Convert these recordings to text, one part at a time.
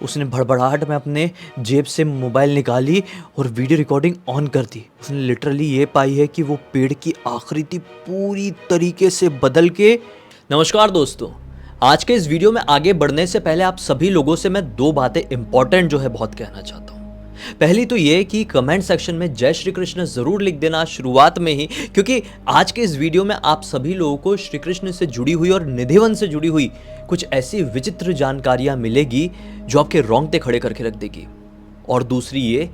उसने भड़बड़ाहट में अपने जेब से मोबाइल निकाली और वीडियो रिकॉर्डिंग ऑन कर दी। उसने लिटरली ये पाई है कि वो पेड़ की आकृति पूरी तरीके से बदल के। नमस्कार दोस्तों, आज के इस वीडियो में आगे बढ़ने से पहले आप सभी लोगों से मैं दो बातें इंपॉर्टेंट जो है बहुत कहना चाहता हूँ। पहली तो ये कि कमेंट सेक्शन में जय श्री कृष्ण जरूर लिख देना शुरुआत में ही, क्योंकि आज के इस वीडियो में आप सभी लोगों को श्री कृष्ण से जुड़ी हुई और निधिवन से जुड़ी हुई कुछ ऐसी विचित्र जानकारियां मिलेगी जो आपके रोंगटे खड़े करके रख देगी। और दूसरी ये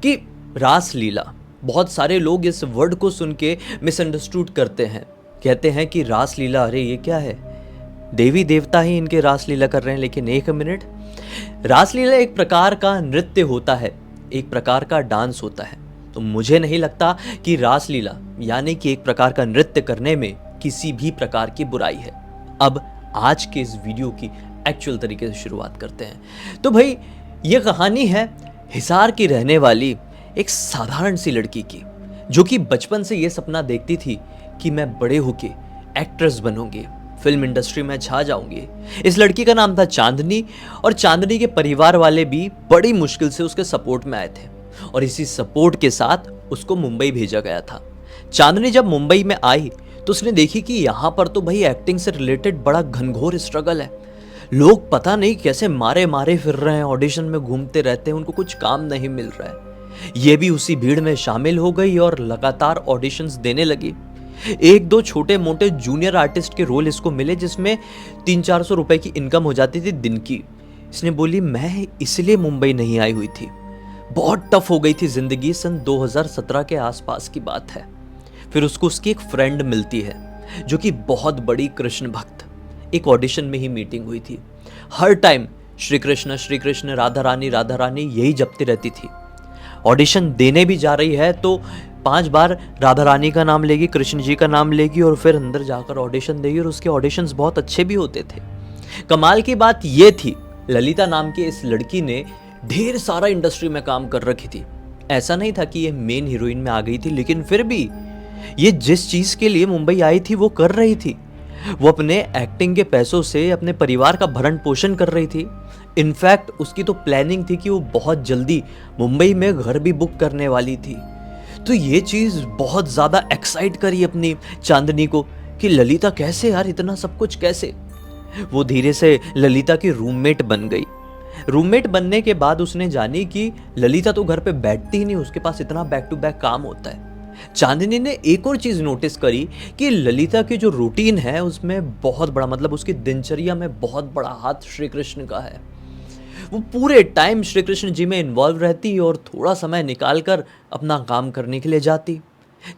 कि रासलीला, बहुत सारे लोग इस वर्ड को सुन के मिसअंडरस्टूड करते हैं, कहते हैं कि रासलीला, अरे ये क्या है, देवी देवता ही इनके रासलीला कर रहे हैं। लेकिन एक मिनट, रासलीला एक प्रकार का नृत्य होता है, एक प्रकार का डांस होता है। तो मुझे नहीं लगता कि रासलीला यानी कि एक प्रकार का नृत्य करने में किसी भी प्रकार की बुराई है। अब आज के इस वीडियो की एक्चुअल तरीके से शुरुआत करते हैं। तो भाई, ये कहानी है हिसार की रहने वाली एक साधारण सी लड़की की, जो कि बचपन से ये सपना देखती थी कि मैं बड़े होके एक्ट्रेस बनूंगी, फिल्म इंडस्ट्री में छा जाऊंगी। इस लड़की का नाम था चांदनी, और चांदनी के परिवार वाले भी बड़ी मुश्किल से उसके सपोर्ट में आए थे, और इसी सपोर्ट के साथ उसको मुंबई भेजा गया था। चांदनी जब मुंबई में आई तो उसने देखी कि यहाँ पर तो भाई एक्टिंग से रिलेटेड बड़ा घनघोर स्ट्रगल है। लोग पता नहीं कैसे मारे मारे फिर रहे हैं, ऑडिशन में घूमते रहते हैं, उनको कुछ काम नहीं मिल रहा है। ये भी उसी भीड़ में शामिल हो गई और लगातार ऑडिशंस देने लगी। एक दो छोटे मोटे जूनियर आर्टिस्ट के रोल इसको मिले, जिसमें 300-400 रुपए की इनकम हो जाती थी दिन की। इसने बोली मैं इसलिए मुंबई नहीं आई हुई थी, बहुत टफ हो गई थी जिंदगी। सन 2017 के आसपास की बात है। फिर उसको उसकी एक फ्रेंड मिलती है जो कि बहुत बड़ी कृष्ण भक्त। एक ऑडिशन में ही मीटिंग हुई थी, हर टाइम श्री कृष्ण राधा रानी यही जपती रहती थी। ऑडिशन देने भी जा रही है तो 5 बार राधा रानी का नाम लेगी, कृष्ण जी का नाम लेगी, और फिर अंदर जाकर ऑडिशन देगी। और उसके ऑडिशंस बहुत अच्छे भी होते थे। कमाल की बात ये थी, ललिता नाम की इस लड़की ने ढेर सारा इंडस्ट्री में काम कर रखी थी। ऐसा नहीं था कि ये मेन हीरोइन में आ गई थी, लेकिन फिर भी ये जिस चीज के लिए मुंबई आई थी वो कर रही थी। वो अपने एक्टिंग के पैसों से अपने परिवार का भरण पोषण कर रही थी। इनफैक्ट उसकी तो प्लानिंग थी कि वो बहुत जल्दी मुंबई में घर भी बुक करने वाली थी। तो ये चीज बहुत ज्यादा एक्साइट करी अपनी चांदनी को कि ललिता कैसे यार, इतना सब कुछ कैसे। वो धीरे से ललिता की रूममेट बन गई। रूममेट बनने के बाद उसने जानी कि ललिता तो घर पे बैठती ही नहीं, उसके पास इतना बैक टू बैक काम होता है। चांदनी ने एक और चीज नोटिस करी कि ललिता की जो रूटीन है उसमें बहुत बड़ा, मतलब उसकी दिनचर्या में बहुत बड़ा हाथ श्री कृष्ण का है। वो पूरे टाइम श्री कृष्ण जी में इन्वॉल्व रहती और थोड़ा समय निकालकर अपना काम करने के लिए जाती।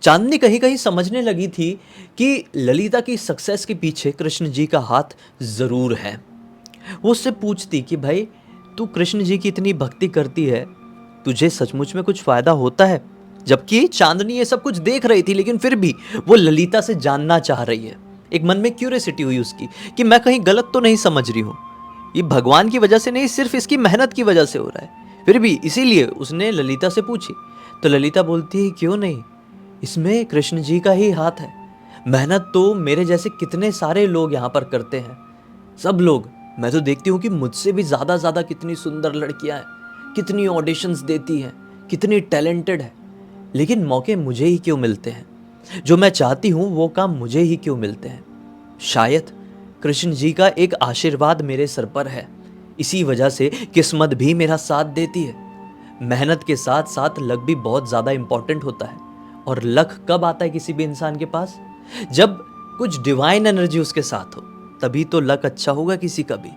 चांदनी कहीं कहीं समझने लगी थी कि ललिता की सक्सेस के पीछे कृष्ण जी का हाथ जरूर है। वो उससे पूछती कि भाई तू कृष्ण जी की इतनी भक्ति करती है, तुझे सचमुच में कुछ फायदा होता है? जबकि चांदनी ये सब कुछ देख रही थी, लेकिन फिर भी वो ललिता से जानना चाह रही है। एक मन में क्यूरियोसिटी हुई उसकी कि मैं कहीं गलत तो नहीं समझ रही हूँ, ये भगवान की वजह से नहीं, सिर्फ इसकी मेहनत की वजह से हो रहा है। फिर भी इसीलिए उसने ललिता से पूछी। तो ललिता बोलती है क्यों नहीं, इसमें कृष्ण जी का ही हाथ है। मेहनत तो मेरे जैसे कितने सारे लोग यहाँ पर करते हैं, सब लोग। मैं तो देखती हूँ कि मुझसे भी ज्यादा कितनी सुंदर लड़कियां हैं, कितनी ऑडिशंस देती हैं, कितनी टैलेंटेड है, लेकिन मौके मुझे ही क्यों मिलते हैं? जो मैं चाहती हूँ वो काम मुझे ही क्यों मिलते हैं? शायद कृष्ण जी का एक आशीर्वाद मेरे सर पर है, इसी वजह से किस्मत भी मेरा साथ देती है। मेहनत के साथ साथ लक भी बहुत ज्यादा इंपॉर्टेंट होता है। और लक कब आता है किसी भी इंसान के पास? जब कुछ डिवाइन एनर्जी उसके साथ हो, तभी तो लक अच्छा होगा किसी का भी।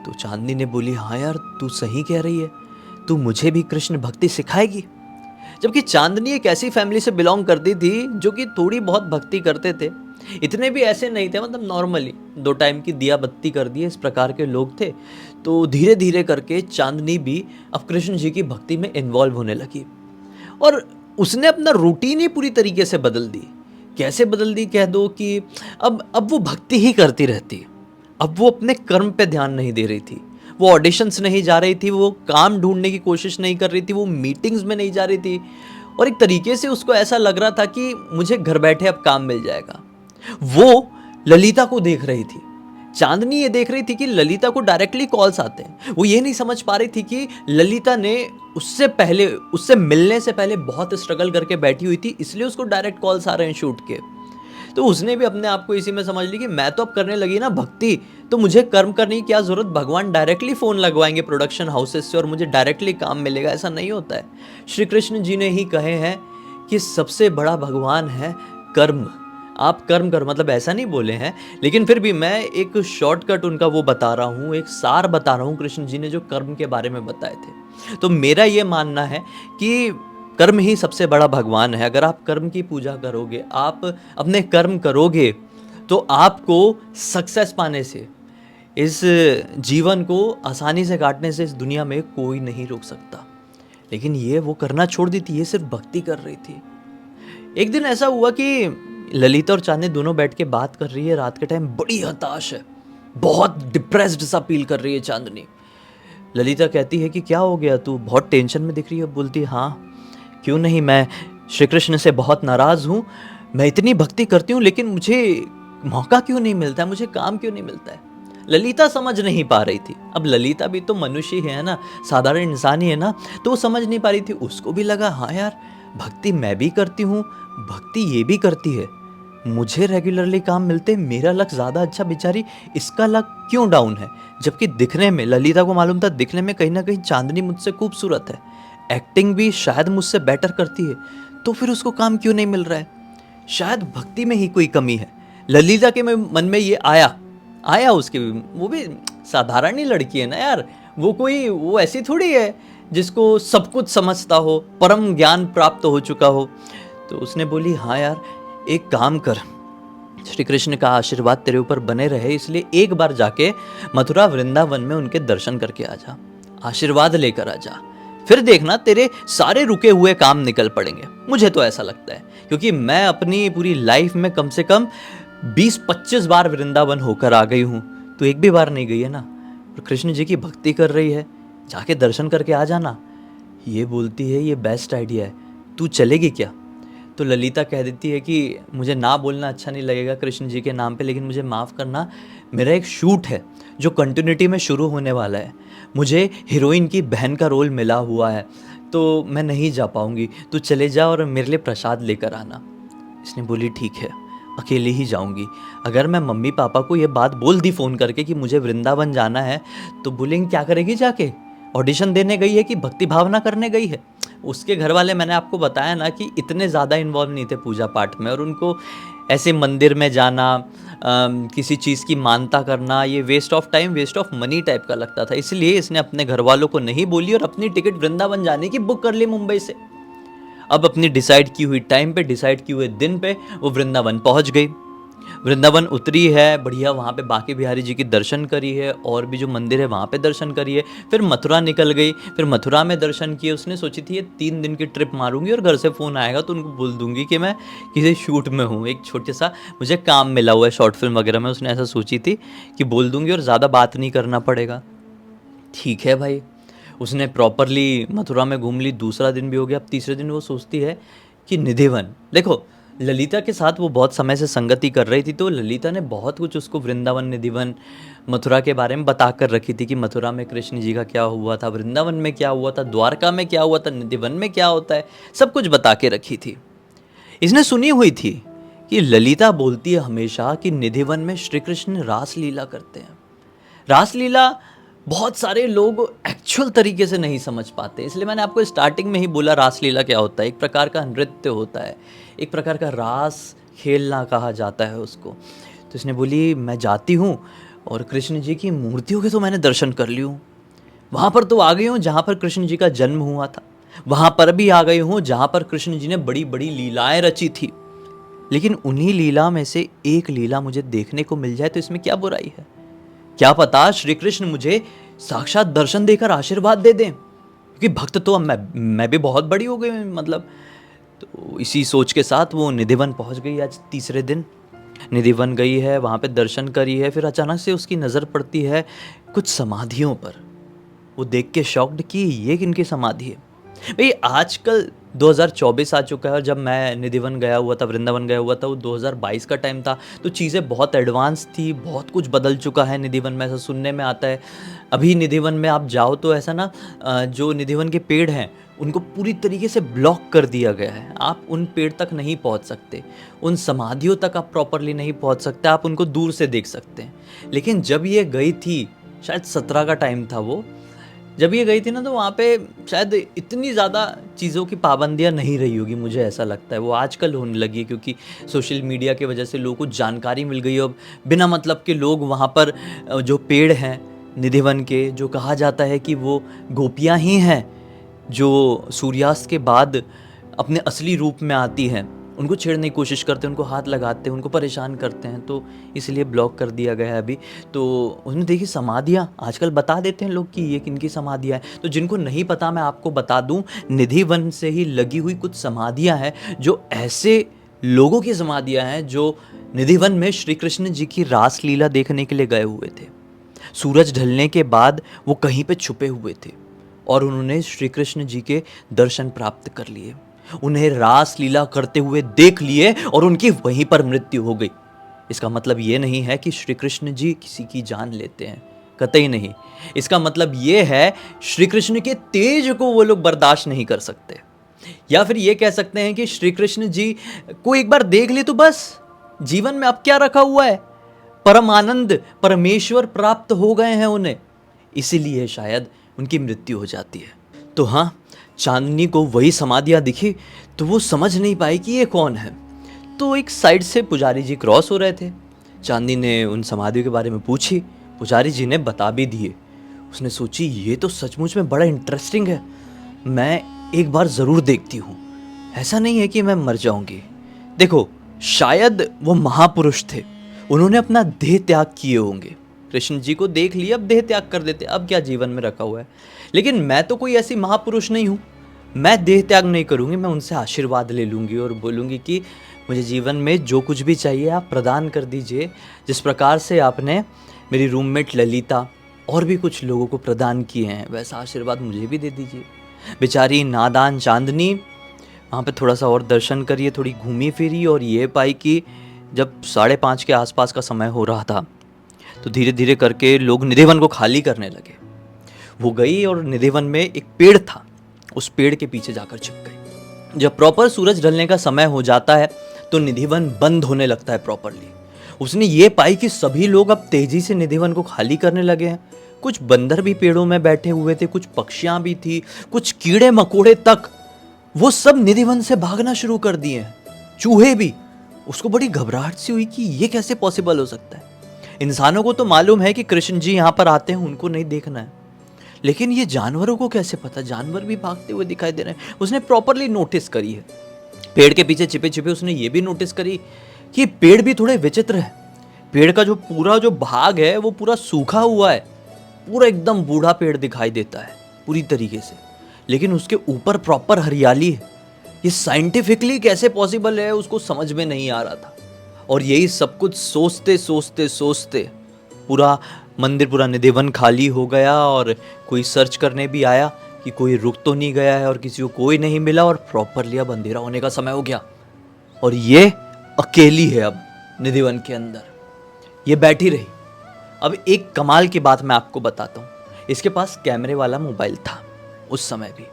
तो चांदनी ने बोली हाँ यार, तू सही कह रही है, तू मुझे भी कृष्ण भक्ति सिखाएगी। जबकि चांदनी एक ऐसी फैमिली से बिलोंग करती थी जो कि थोड़ी बहुत भक्ति करते थे, इतने भी ऐसे नहीं थे, मतलब नॉर्मली 2 टाइम की दिया बत्ती कर दिए, इस प्रकार के लोग थे। तो धीरे धीरे करके चांदनी भी अब कृष्ण जी की भक्ति में इन्वॉल्व होने लगी, और उसने अपना रूटीन ही पूरी तरीके से बदल दी। कैसे बदल दी कह दो कि अब वो भक्ति ही करती रहती। अब वो अपने कर्म पे ध्यान नहीं दे रही थी, वो ऑडिशंस नहीं जा रही थी, वो काम ढूंढने की कोशिश नहीं कर रही थी, वो मीटिंग्स में नहीं जा रही थी। और एक तरीके से उसको ऐसा लग रहा था कि मुझे घर बैठे अब काम मिल जाएगा। वो ललिता को देख रही थी। चांदनी ये देख रही थी कि ललिता को डायरेक्टली कॉल्स आते हैं। वो ये नहीं समझ पा रही थी कि ललिता ने उससे मिलने से पहले बहुत स्ट्रगल करके बैठी हुई थी, इसलिए उसको डायरेक्ट कॉल्स आ रहे हैं शूट के। तो उसने भी अपने आप को इसी में समझ ली कि मैं तो अब करने लगी ना भक्ति, तो मुझे कर्म करने की क्या जरूरत, भगवान डायरेक्टली फोन लगवाएंगे प्रोडक्शन हाउसेस से और मुझे डायरेक्टली काम मिलेगा। ऐसा नहीं होता है। श्री कृष्ण जी ने ही कहे हैं कि सबसे बड़ा भगवान है कर्म। आप कर्म करो, मतलब ऐसा नहीं बोले हैं, लेकिन फिर भी मैं एक शॉर्टकट उनका वो बता रहा हूँ, एक सार बता रहा हूँ कृष्ण जी ने जो कर्म के बारे में बताए थे। तो मेरा ये मानना है कि कर्म ही सबसे बड़ा भगवान है। अगर आप कर्म की पूजा करोगे, आप अपने कर्म करोगे, तो आपको सक्सेस पाने से, इस जीवन को आसानी से काटने से इस दुनिया में कोई नहीं रोक सकता। लेकिन ये वो करना छोड़ दी थी, ये सिर्फ भक्ति कर रही थी। एक दिन ऐसा हुआ कि ललिता और चांदनी दोनों बैठ के बात कर रही है। रात के टाइम बड़ी हताश है, बहुत डिप्रेस्ड सा फील कर रही है चांदनी। ललिता कहती है कि क्या हो गया, तू बहुत टेंशन में दिख रही है। बोलती हाँ क्यों नहीं, मैं श्री कृष्ण से बहुत नाराज हूँ। मैं इतनी भक्ति करती हूँ लेकिन मुझे मौका क्यों नहीं मिलता है, मुझे काम क्यों नहीं मिलता है। ललिता समझ नहीं पा रही थी। अब ललिता भी तो मनुष्य ही है ना, साधारण इंसान ही है ना, तो वो समझ नहीं पा रही थी। उसको भी लगा हाँ यार, भक्ति मैं भी करती हूँ, भक्ति ये भी करती है, मुझे रेगुलरली काम मिलते, मेरा लक ज़्यादा अच्छा, बेचारी इसका लक क्यों डाउन है। जबकि दिखने में, ललिता को मालूम था दिखने में कहीं ना कहीं चांदनी मुझसे खूबसूरत है, एक्टिंग भी शायद मुझसे बेटर करती है, तो फिर उसको काम क्यों नहीं मिल रहा है। शायद भक्ति में ही कोई कमी है। ललिता के मन में ये आया उसके भी, वो भी साधारण ही लड़की है ना यार, वो ऐसी थोड़ी है जिसको सब कुछ समझता हो, परम ज्ञान प्राप्त हो चुका हो। तो उसने बोली हाँ यार, एक काम कर, श्री कृष्ण का आशीर्वाद तेरे ऊपर बने रहे, इसलिए एक बार जाके मथुरा वृंदावन में उनके दर्शन करके आ जा, आशीर्वाद लेकर आ जा, फिर देखना तेरे सारे रुके हुए काम निकल पड़ेंगे। मुझे तो ऐसा लगता है, क्योंकि मैं अपनी पूरी लाइफ में कम से कम 20-25 बार वृंदावन होकर आ गई हूँ, तो एक भी बार नहीं गई है ना। और कृष्ण जी की भक्ति कर रही है, जाके दर्शन करके आ जाना। ये बोलती है ये बेस्ट आइडिया है, तू चलेगी क्या। तो ललिता कह देती है कि मुझे ना बोलना अच्छा नहीं लगेगा कृष्ण जी के नाम पे, लेकिन मुझे माफ़ करना, मेरा एक शूट है जो कंटिन्यूटी में शुरू होने वाला है, मुझे हीरोइन की बहन का रोल मिला हुआ है, तो मैं नहीं जा पाऊँगी, तू चले जा और मेरे लिए प्रसाद लेकर आना। इसने बोली ठीक है, अकेले ही जाऊंगी। अगर मैं मम्मी पापा को ये बात बोल दी फ़ोन करके कि मुझे वृंदावन जाना है, तो बोलेंगे क्या करेगी जाके, ऑडिशन देने गई है कि भक्ति भावना करने गई है। उसके घर वाले, मैंने आपको बताया ना कि इतने ज़्यादा इन्वॉल्व नहीं थे पूजा पाठ में, और उनको ऐसे मंदिर में जाना, किसी चीज़ की मानता करना, ये waste of time, waste of money type का लगता था। इसलिए इसने अपने घर वालों को नहीं बोली और अपनी टिकट वृंदावन जाने की बुक कर ली मुंबई से। अब अपनी डिसाइड की हुई टाइम पे, डिसाइड किए हुए दिन पे वो वृंदावन पहुंच गई। वृंदावन उतरी है, बढ़िया वहाँ पे बांके बिहारी जी की दर्शन करी है, और भी जो मंदिर है वहाँ पे दर्शन करी है। फिर मथुरा निकल गई, फिर मथुरा में दर्शन किए। उसने सोची थी ये 3 दिन की ट्रिप मारूंगी और घर से फ़ोन आएगा तो उनको बोल दूंगी कि मैं किसी शूट में हूँ, एक छोटे सा मुझे काम मिला हुआ है शॉर्ट फिल्म वगैरह में। उसने ऐसा सोची थी कि बोल दूंगी और ज़्यादा बात नहीं करना पड़ेगा। ठीक है भाई, उसने प्रॉपरली मथुरा में घूम ली। दूसरा दिन भी हो गया। अब तीसरे दिन वो सोचती है कि निधिवन, देखो ललिता के साथ वो बहुत समय से संगति कर रही थी, तो ललिता ने बहुत कुछ उसको वृंदावन, निधिवन, मथुरा के बारे में बता कर रखी थी कि मथुरा में कृष्ण जी का क्या हुआ था, वृंदावन में क्या हुआ था, द्वारका में क्या हुआ था, निधिवन में क्या होता है, सब कुछ बता के रखी थी। इसने सुनी हुई थी कि ललिता बोलती है हमेशा कि निधिवन में श्री कृष्ण रासलीला करते हैं। रासलीला बहुत सारे लोग एक्चुअल तरीके से नहीं समझ पाते, इसलिए मैंने आपको स्टार्टिंग में ही बोला रासलीला क्या होता है। एक प्रकार का नृत्य होता है, एक प्रकार का रास खेलना कहा जाता है उसको। तो इसने बोली मैं जाती हूँ और कृष्ण जी की मूर्तियों के तो मैंने दर्शन कर ली हूँ, वहाँ पर तो आ गई हूँ जहाँ पर कृष्ण जी का जन्म हुआ था, वहाँ पर भी आ गई हूँ जहाँ पर कृष्ण जी ने बड़ी बड़ी लीलाएं रची थी, लेकिन उन्हीं लीला में से एक लीला मुझे देखने को मिल जाए तो इसमें क्या बुराई है। क्या पता श्री कृष्ण मुझे साक्षात दर्शन देकर आशीर्वाद दे दें, क्योंकि भक्त तो अब मैं भी बहुत बड़ी हो गई मतलब। तो इसी सोच के साथ वो निधिवन पहुंच गई। आज तीसरे दिन निधिवन गई है, वहाँ पे दर्शन करी है। फिर अचानक से उसकी नज़र पड़ती है कुछ समाधियों पर। वो देख के शॉक्ड कि ये किनकी समाधि है। भई आजकल 2024 आ चुका है और जब मैं निधिवन गया हुआ था, वृंदावन गया हुआ था, वो 2022 का टाइम था, तो चीज़ें बहुत एडवांस थी, बहुत कुछ बदल चुका है निधिवन में, ऐसा सुनने में आता है। अभी निधिवन में आप जाओ तो ऐसा ना जो निधिवन के पेड़ हैं, उनको पूरी तरीके से ब्लॉक कर दिया गया है। आप उन पेड़ तक नहीं पहुँच सकते, उन समाधियों तक आप प्रॉपर्ली नहीं पहुँच सकते, आप उनको दूर से देख सकते हैं। लेकिन जब ये गई थी, शायद 17 का टाइम था वो, जब ये गई थी ना तो वहाँ पे शायद इतनी ज़्यादा चीज़ों की पाबंदियाँ नहीं रही होगी, मुझे ऐसा लगता है। वो आजकल होने लगी है क्योंकि सोशल मीडिया की वजह से लोगों को जानकारी मिल गई है। अब बिना मतलब के लोग वहाँ पर जो पेड़ हैं निधिवन के, जो कहा जाता है कि वो गोपियाँ ही हैं जो सूर्यास्त के बाद अपने असली रूप में आती हैं, उनको छेड़ने की कोशिश करते हैं, उनको हाथ लगाते हैं, उनको परेशान करते हैं, तो इसलिए ब्लॉक कर दिया गया है अभी। तो उसमें देखिए समाधियाँ आजकल बता देते हैं लोग कि ये किनकी समाधियाँ हैं। तो जिनको नहीं पता मैं आपको बता दूँ, निधिवन से ही लगी हुई कुछ समाधियाँ हैं जो ऐसे लोगों की समाधियाँ हैं जो निधिवन में श्री कृष्ण जी की रास लीला देखने के लिए गए हुए थे। सूरज ढलने के बाद वो कहीं पे छुपे हुए थे और उन्होंने श्री कृष्ण जी के दर्शन प्राप्त कर लिए, उन्हें रास लीला करते हुए देख लिए और उनकी वहीं पर मृत्यु हो गई। इसका मतलब ये नहीं है कि श्री कृष्ण जी किसी की जान लेते हैं, कतई नहीं। इसका मतलब ये है श्री कृष्ण के तेज को वो लोग बर्दाश्त नहीं कर सकते, या फिर ये कह सकते हैं कि श्री कृष्ण जी को एक बार देख ले तो बस, जीवन में अब क्या रखा हुआ है, परम आनंद परमेश्वर प्राप्त हो गए हैं उन्हें, इसीलिए शायद उनकी मृत्यु हो जाती है। तो हाँ, चांदनी को वही समाधियाँ दिखी तो वो समझ नहीं पाई कि ये कौन है। तो एक साइड से पुजारी जी क्रॉस हो रहे थे, चांदनी ने उन समाधियों के बारे में पूछी, पुजारी जी ने बता भी दिए। उसने सोची ये तो सचमुच में बड़ा इंटरेस्टिंग है, मैं एक बार ज़रूर देखती हूँ, ऐसा नहीं है कि मैं मर जाऊँगी। देखो शायद वो महापुरुष थे, उन्होंने अपना देह त्याग किए होंगे, कृष्ण जी को देख लिया, अब देह त्याग कर देते, अब क्या जीवन में रखा हुआ है। लेकिन मैं तो कोई ऐसी महापुरुष नहीं हूँ, मैं देह त्याग नहीं करूँगी, मैं उनसे आशीर्वाद ले लूँगी और बोलूँगी कि मुझे जीवन में जो कुछ भी चाहिए आप प्रदान कर दीजिए, जिस प्रकार से आपने मेरी रूममेट ललिता और भी कुछ लोगों को प्रदान किए हैं, वैसा आशीर्वाद मुझे भी दे दीजिए। बेचारी नादान चांदनी वहाँ पे थोड़ा सा और दर्शन करिए, थोड़ी घूमी फिरी और ये पाई कि जब 5:30 के आसपास का समय हो रहा था तो धीरे धीरे करके लोग निधिवन को खाली करने लगे। वो गई और निधिवन में एक पेड़ था, उस पेड़ के पीछे जाकर छिप गई। जब प्रॉपर सूरज ढलने का समय हो जाता है तो निधिवन बंद होने लगता है प्रॉपरली। उसने ये पाई कि सभी लोग अब तेजी से निधिवन को खाली करने लगे हैं। कुछ बंदर भी पेड़ों में बैठे हुए थे, कुछ पक्षियां भी थी, कुछ कीड़े मकोड़े तक, वो सब निधिवन से भागना शुरू कर दिए हैं, चूहे भी। उसको बड़ी घबराहट सी हुई कि ये कैसे पॉसिबल हो सकता है। इंसानों को तो मालूम है कि कृष्ण जी यहाँ पर आते हैं, उनको नहीं देखना है, लेकिन ये जानवरों को कैसे पता, जानवर भी भागते हुए दिखाई दे रहे हैं। उसने प्रॉपरली नोटिस करी है, पेड़ के पीछे छिपे छिपे उसने ये भी नोटिस करी कि पेड़ भी थोड़े विचित्र है। पेड़ का जो पूरा जो भाग है वो पूरा सूखा हुआ है, पूरा एकदम बूढ़ा पेड़ दिखाई देता है पूरी तरीके से, लेकिन उसके ऊपर प्रॉपर हरियाली है। ये साइंटिफिकली कैसे पॉसिबल है उसको समझ में नहीं आ रहा था। और यही सब कुछ सोचते सोचते सोचते पूरा मंदिर, पूरा निधिवन खाली हो गया और कोई सर्च करने भी आया कि कोई रुक तो नहीं गया है और किसी को कोई नहीं मिला और प्रॉपरली अब अंधेरा होने का समय हो गया और ये अकेली है अब निधिवन के अंदर, ये बैठी रही। अब एक कमाल की बात मैं आपको बताता हूँ, इसके पास कैमरे वाला मोबाइल था उस समय भी।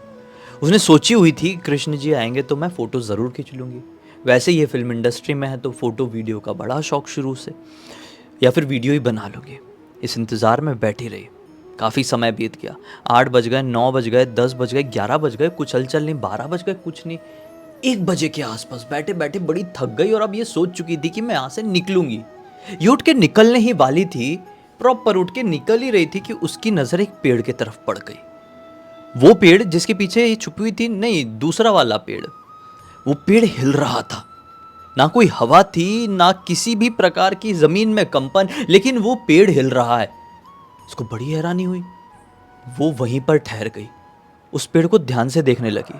उसने सोची हुई थी कृष्ण जी आएंगे तो मैं फ़ोटो ज़रूर खींच लूँगी। वैसे ये फिल्म इंडस्ट्री में है तो फ़ोटो वीडियो का बड़ा शौक शुरू से, या फिर वीडियो ही बना लूँगी। इस इंतज़ार में बैठी रही, काफ़ी समय बीत गया, 8 बज गए, 9 बज गए, 10 बज गए, 11 बज गए, कुछ हलचल नहीं, 12 बज गए, कुछ नहीं। 1 बजे के आसपास बैठे बैठे बड़ी थक गई और अब ये सोच चुकी थी कि मैं यहाँ से निकलूँगी। ये उठ के निकलने ही वाली थी, प्रॉपर उठ के निकल ही रही थी कि उसकी नज़र एक पेड़ की तरफ पड़ गई। वो पेड़ जिसके पीछे ये छुपी हुई थी, नहीं, दूसरा वाला पेड़। वो पेड़ हिल रहा था, ना कोई हवा थी, ना किसी भी प्रकार की जमीन में कंपन, लेकिन वो पेड़ हिल रहा है। उसको बड़ी हैरानी हुई, वो वहीं पर ठहर गई, उस पेड़ को ध्यान से देखने लगी।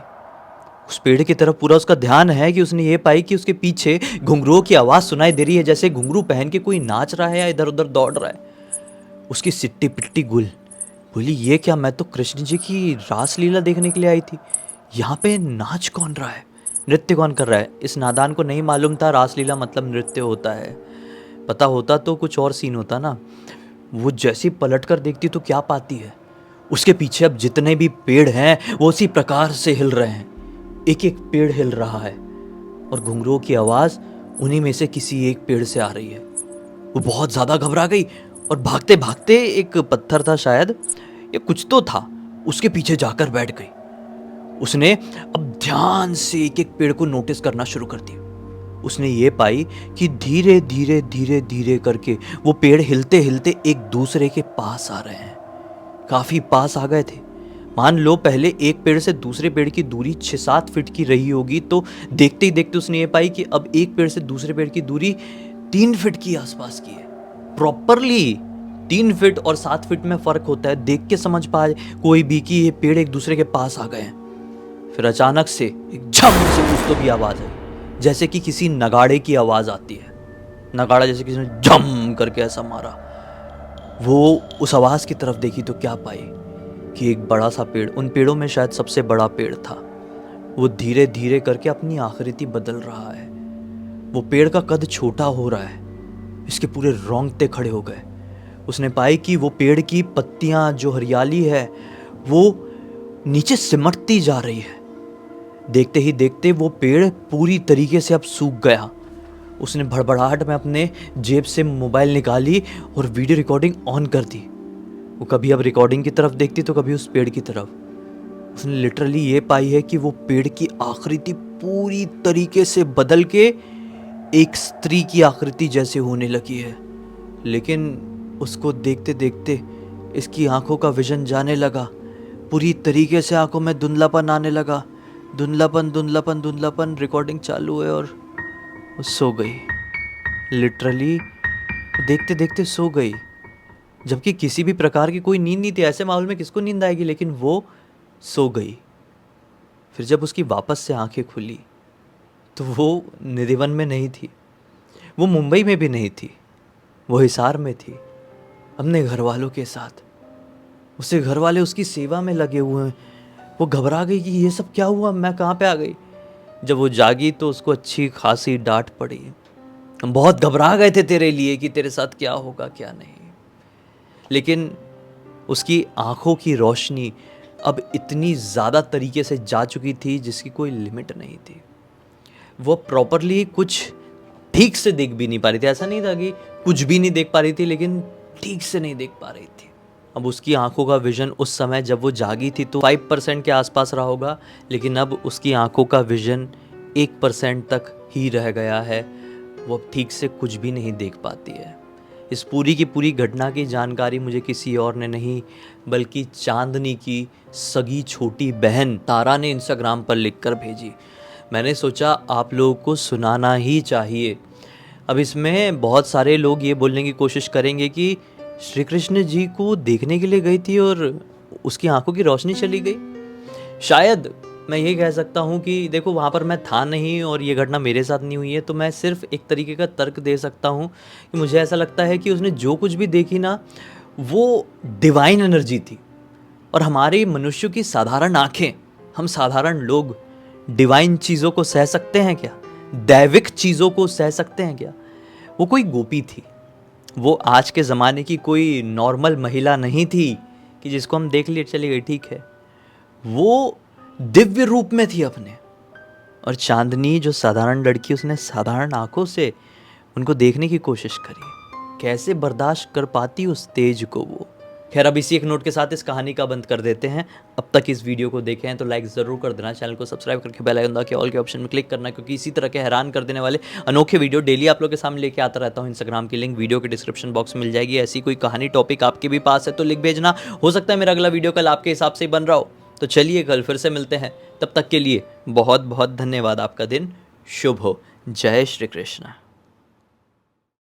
उस पेड़ की तरफ पूरा उसका ध्यान है कि उसने ये पाई कि उसके पीछे घुंघरुओं की आवाज़ सुनाई दे रही है, जैसे घुंघरू पहन के कोई नाच रहा है या इधर उधर दौड़ रहा है। उसकी सिट्टी पिट्टी गुल बोली, ये क्या, मैं तो कृष्ण जी की रास लीला देखने के लिए आई थी, यहाँ पे नाच कौन रहा है, नृत्य कौन कर रहा है? इस नादान को नहीं मालूम था रासलीला मतलब नृत्य होता है। पता होता तो कुछ और सीन होता ना। वो जैसी पलट कर देखती तो क्या पाती है, उसके पीछे अब जितने भी पेड़ हैं वो उसी प्रकार से हिल रहे हैं। एक एक पेड़ हिल रहा है और घुंघरुओं की आवाज़ उन्हीं में से किसी एक पेड़ से आ रही है। वो बहुत ज़्यादा घबरा गई और भागते भागते, एक पत्थर था शायद या कुछ तो था, उसके पीछे जाकर बैठ गई। उसने अब ध्यान से एक एक पेड़ को नोटिस करना शुरू कर दिया। उसने ये पाई कि धीरे धीरे धीरे धीरे करके वो पेड़ हिलते हिलते एक दूसरे के पास आ रहे हैं। काफ़ी पास आ गए थे। मान लो पहले एक पेड़ से दूसरे पेड़ की दूरी 6-7 फीट की रही होगी, तो देखते ही देखते उसने ये पाई कि अब एक पेड़ से दूसरे पेड़ की दूरी 3 फीट की आसपास की है। प्रॉपरली 3 फीट और 7 फीट में फ़र्क होता है। देख के समझ पाए कोई भी कि ये पेड़ एक दूसरे के पास आ गए हैं। फिर अचानक से एक झम से कुछ तो भी आवाज़ आई, जैसे कि किसी नगाड़े की आवाज़ आती है। नगाड़ा जैसे किसी ने झम करके ऐसा मारा। वो उस आवाज़ की तरफ देखी तो क्या पाई कि एक बड़ा सा पेड़, उन पेड़ों में शायद सबसे बड़ा पेड़ था, वो धीरे धीरे करके अपनी आकृति बदल रहा है। वो पेड़ का कद छोटा हो रहा है। इसके पूरे रोंगटे खड़े हो गए। उसने पाई कि वो पेड़ की पत्तियां, जो हरियाली है, वो नीचे सिमटती जा रही है। देखते ही देखते वो पेड़ पूरी तरीके से अब सूख गया। उसने भड़बड़ाहट में अपने जेब से मोबाइल निकाली और वीडियो रिकॉर्डिंग ऑन कर दी। वो कभी अब रिकॉर्डिंग की तरफ देखती तो कभी उस पेड़ की तरफ। उसने लिटरली ये पाई है कि वो पेड़ की आकृति पूरी तरीके से बदल के एक स्त्री की आकृति जैसे होने लगी है। लेकिन उसको देखते देखते इसकी आंखों का विजन जाने लगा। पूरी तरीके से आंखों में धुंधलापन आने लगा। धुंधलापन धुंधलापन धुंधलापन। रिकॉर्डिंग चालू है और वो सो गई। लिटरली देखते देखते सो गई, जबकि किसी भी प्रकार की कोई नींद नहीं थी। ऐसे माहौल में किसको नींद आएगी, लेकिन वो सो गई। फिर जब उसकी वापस से आंखें खुली तो वो निधिवन में नहीं थी, वो मुंबई में भी नहीं थी, वो हिसार में थी अपने घर वालों के साथ। उसके घर वाले उसकी सेवा में लगे हुए हैं। वो घबरा गई कि ये सब क्या हुआ, मैं कहाँ पे आ गई। जब वो जागी तो उसको अच्छी खासी डांट पड़ी। हम बहुत घबरा गए थे तेरे लिए कि तेरे साथ क्या होगा क्या नहीं। लेकिन उसकी आंखों की रोशनी अब इतनी ज़्यादा तरीके से जा चुकी थी जिसकी कोई लिमिट नहीं थी। वो प्रॉपरली कुछ ठीक से देख भी नहीं पा रही थी। ऐसा नहीं था कि कुछ भी नहीं देख पा रही थी, लेकिन ठीक से नहीं देख पा रही थी। अब उसकी आंखों का विजन उस समय जब वो जागी थी तो 5% के आसपास रहा होगा, लेकिन अब उसकी आंखों का विजन 1% तक ही रह गया है। वो अब ठीक से कुछ भी नहीं देख पाती है। इस पूरी की पूरी घटना की जानकारी मुझे किसी और ने नहीं, बल्कि चांदनी की सगी छोटी बहन तारा ने इंस्टाग्राम पर लिखकर भेजी। मैंने सोचा आप लोगों को सुनाना ही चाहिए। अब इसमें बहुत सारे लोग ये बोलने की कोशिश करेंगे कि श्री कृष्ण जी को देखने के लिए गई थी और उसकी आंखों की रोशनी चली गई। शायद मैं ये कह सकता हूँ कि देखो, वहाँ पर मैं था नहीं और ये घटना मेरे साथ नहीं हुई है, तो मैं सिर्फ एक तरीके का तर्क दे सकता हूँ कि मुझे ऐसा लगता है कि उसने जो कुछ भी देखी ना, वो डिवाइन एनर्जी थी। और हमारे मनुष्यों की साधारण आँखें, हम साधारण लोग डिवाइन चीज़ों को सह सकते हैं क्या? दैविक चीज़ों को सह सकते हैं क्या? वो कोई गोपी थी। वो आज के ज़माने की कोई नॉर्मल महिला नहीं थी कि जिसको हम देख लिए चली गई, ठीक है। वो दिव्य रूप में थी अपने। और चांदनी जो साधारण लड़की, उसने साधारण आंखों से उनको देखने की कोशिश करी। कैसे बर्दाश्त कर पाती उस तेज को वो। खैर, अब इसी एक नोट के साथ इस कहानी का बंद कर देते हैं। अब तक इस वीडियो को देखे हैं तो लाइक ज़रूर कर देना, चैनल को सब्सक्राइब करके बेल आइकन दबा के ऑल के ऑप्शन में क्लिक करना, क्योंकि इसी तरह के हैरान कर देने वाले अनोखे वीडियो डेली आप लोग के सामने लेके आता रहता हूँ। इंस्टाग्राम की लिंक वीडियो के डिस्क्रिप्शन बॉक्स में मिल जाएगी। ऐसी कोई कहानी टॉपिक आपके भी पास है तो लिख भेजना, हो सकता है मेरा अगला वीडियो कल आपके हिसाब से ही बन रहा हो। तो चलिए कल फिर से मिलते हैं, तब तक के लिए बहुत बहुत धन्यवाद। आपका दिन शुभ हो। जय श्री कृष्ण।